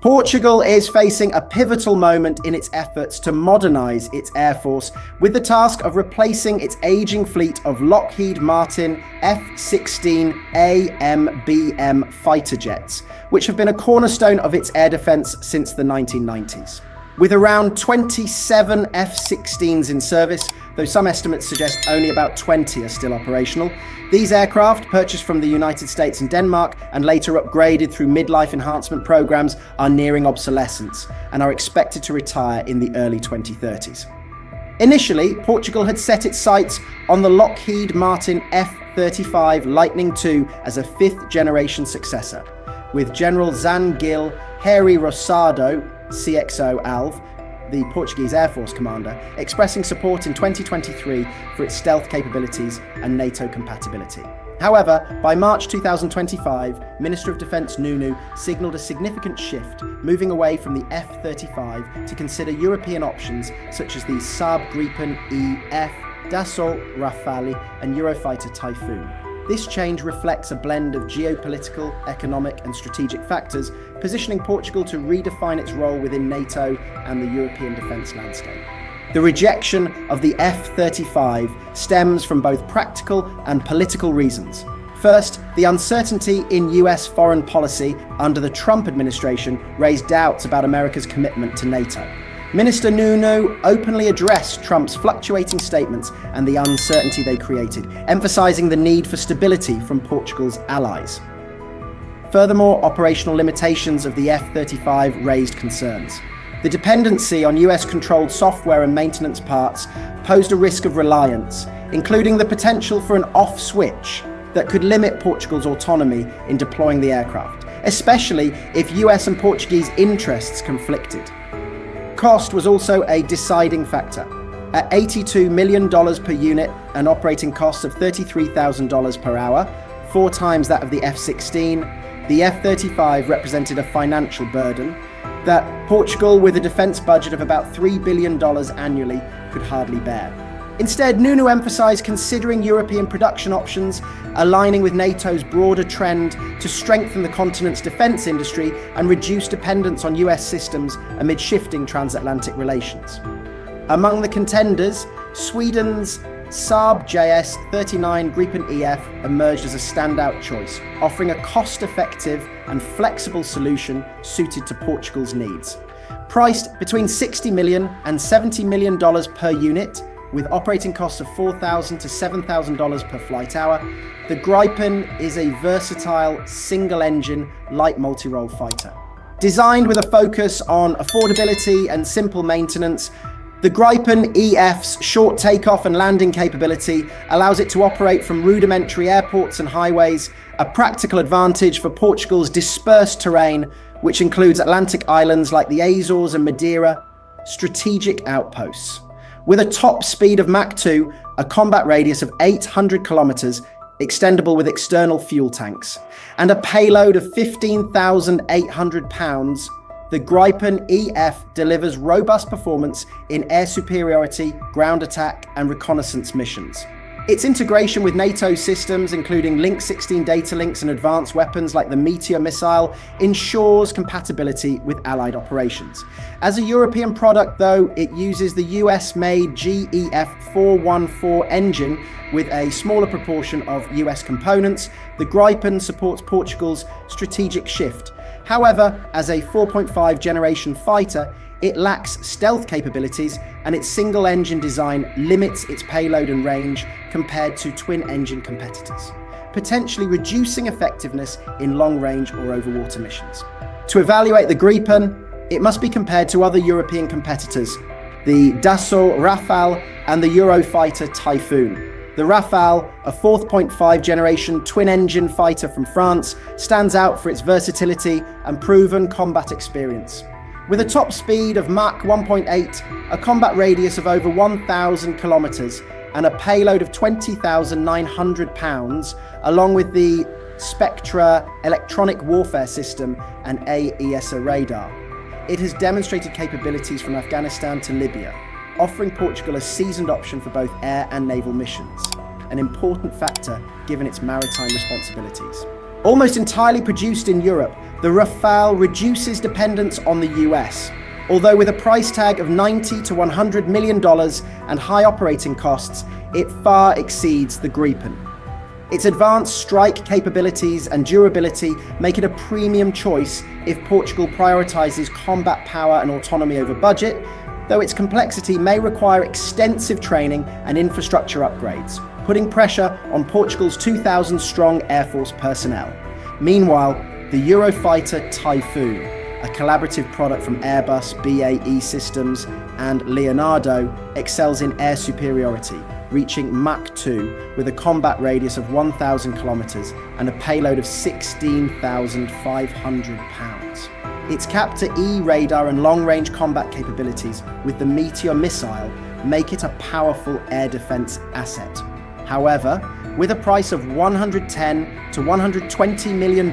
Portugal is facing a pivotal moment in its efforts to modernize its air force with the task of replacing its aging fleet of Lockheed Martin F-16 AMBM fighter jets, which have been a cornerstone of its air defense since the 1990s. With around 27 F-16s in service, though some estimates suggest only about 20 are still operational, these aircraft, purchased from the United States and Denmark and later upgraded through midlife enhancement programs, are nearing obsolescence and are expected to retire in the early 2030s. Initially, Portugal had set its sights on the Lockheed Martin F-35 Lightning II as a fifth-generation successor, with General Zangil Harry Rosado, CXO ALV, the Portuguese Air Force commander, expressing support in 2023 for its stealth capabilities and NATO compatibility. However, by March 2025, Minister of Defence Nuno signalled a significant shift, moving away from the F-35 to consider European options such as the Saab Gripen EF, Dassault Rafale and Eurofighter Typhoon. This change reflects a blend of geopolitical, economic and strategic factors, positioning Portugal to redefine its role within NATO and the European defence landscape. The rejection of the F-35 stems from both practical and political reasons. First, the uncertainty in US foreign policy under the Trump administration raised doubts about America's commitment to NATO. Minister Nuno openly addressed Trump's fluctuating statements and the uncertainty they created, emphasising the need for stability from Portugal's allies. Furthermore, operational limitations of the F-35 raised concerns. The dependency on US-controlled software and maintenance parts posed a risk of reliance, including the potential for an off switch that could limit Portugal's autonomy in deploying the aircraft, especially if US and Portuguese interests conflicted. Cost was also a deciding factor. At $82 million per unit and operating costs of $33,000 per hour, 4 times that of the F-16, the F-35 represented a financial burden that Portugal, with a defence budget of about $3 billion annually, could hardly bear. Instead, Nuno emphasised considering European production options, aligning with NATO's broader trend to strengthen the continent's defence industry and reduce dependence on US systems amid shifting transatlantic relations. Among the contenders, Sweden's Saab JS-39 Gripen EF emerged as a standout choice, offering a cost-effective and flexible solution suited to Portugal's needs. Priced between $60 million and $70 million per unit, with operating costs of $4,000 to $7,000 per flight hour, the Gripen is a versatile, single-engine, light multi-role fighter. Designed with a focus on affordability and simple maintenance, the Gripen EF's short takeoff and landing capability allows it to operate from rudimentary airports and highways, a practical advantage for Portugal's dispersed terrain, which includes Atlantic islands like the Azores and Madeira, strategic outposts. With a top speed of Mach 2, a combat radius of 800 kilometers, extendable with external fuel tanks, and a payload of 15,800 pounds, the Gripen EF delivers robust performance in air superiority, ground attack, and reconnaissance missions. Its integration with NATO systems, including Link 16 data links and advanced weapons like the Meteor missile, ensures compatibility with Allied operations. As a European product, though, it uses the US-made GEF-414 engine with a smaller proportion of US components. The Gripen supports Portugal's strategic shift. However, as a 4.5 generation fighter, it lacks stealth capabilities, and its single-engine design limits its payload and range compared to twin-engine competitors, potentially reducing effectiveness in long-range or over-water missions. To evaluate the Gripen, it must be compared to other European competitors, the Dassault Rafale and the Eurofighter Typhoon. The Rafale, a 4.5 generation twin-engine fighter from France, stands out for its versatility and proven combat experience. With a top speed of Mach 1.8, a combat radius of over 1,000 kilometers, and a payload of 20,900 pounds, along with the Spectra electronic warfare system and AESA radar, it has demonstrated capabilities from Afghanistan to Libya, offering Portugal a seasoned option for both air and naval missions, an important factor given its maritime responsibilities. Almost entirely produced in Europe, the Rafale reduces dependence on the US, although with a price tag of $90 to $100 million and high operating costs, it far exceeds the Gripen. Its advanced strike capabilities and durability make it a premium choice if Portugal prioritizes combat power and autonomy over budget, though its complexity may require extensive training and infrastructure upgrades, putting pressure on Portugal's 2,000-strong Air Force personnel. Meanwhile, the Eurofighter Typhoon, a collaborative product from Airbus, BAE Systems, and Leonardo, excels in air superiority, reaching Mach 2 with a combat radius of 1,000 kilometers and a payload of 16,500 pounds. Its Captor-E radar and long-range combat capabilities with the Meteor missile make it a powerful air defense asset. However, with a price of $110 to $120 million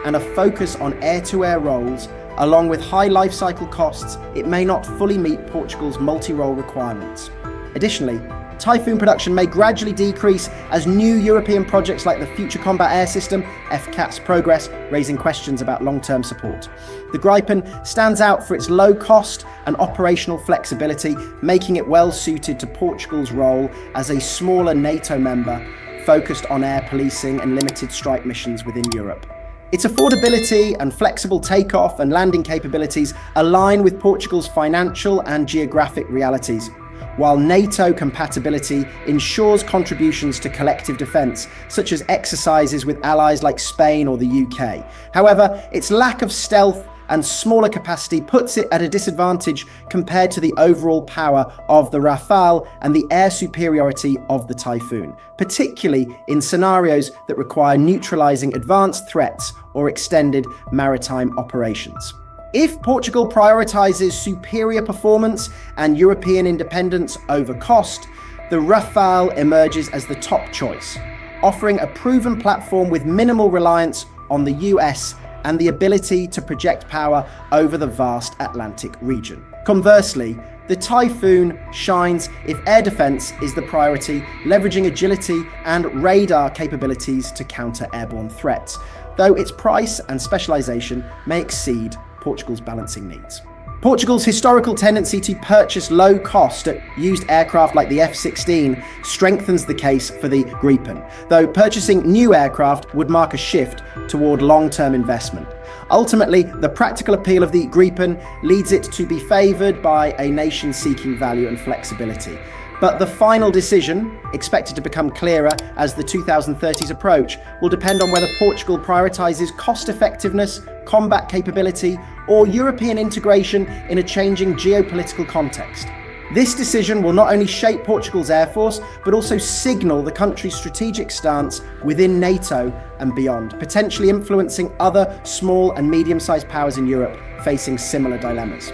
and a focus on air-to-air roles, along with high life cycle costs, it may not fully meet Portugal's multi-role requirements. Additionally, Typhoon production may gradually decrease as new European projects like the Future Combat Air System, FCAS, progress, raising questions about long-term support. The Gripen stands out for its low cost and operational flexibility, making it well suited to Portugal's role as a smaller NATO member focused on air policing and limited strike missions within Europe. Its affordability and flexible takeoff and landing capabilities align with Portugal's financial and geographic realities, while NATO compatibility ensures contributions to collective defence, such as exercises with allies like Spain or the UK. However, its lack of stealth and smaller capacity puts it at a disadvantage compared to the overall power of the Rafale and the air superiority of the Typhoon, particularly in scenarios that require neutralising advanced threats or extended maritime operations. If Portugal prioritises superior performance and European independence over cost, the Rafale emerges as the top choice, offering a proven platform with minimal reliance on the US and the ability to project power over the vast Atlantic region. Conversely, the Typhoon shines if air defense is the priority, leveraging agility and radar capabilities to counter airborne threats, though its price and specialization may exceed Portugal's balancing needs. Portugal's historical tendency to purchase low-cost used aircraft like the F-16 strengthens the case for the Gripen, though purchasing new aircraft would mark a shift toward long-term investment. Ultimately, the practical appeal of the Gripen leads it to be favoured by a nation seeking value and flexibility. But the final decision, expected to become clearer as the 2030s approach, will depend on whether Portugal prioritises cost-effectiveness, combat capability, or European integration in a changing geopolitical context. This decision will not only shape Portugal's air force, but also signal the country's strategic stance within NATO and beyond, potentially influencing other small and medium-sized powers in Europe facing similar dilemmas.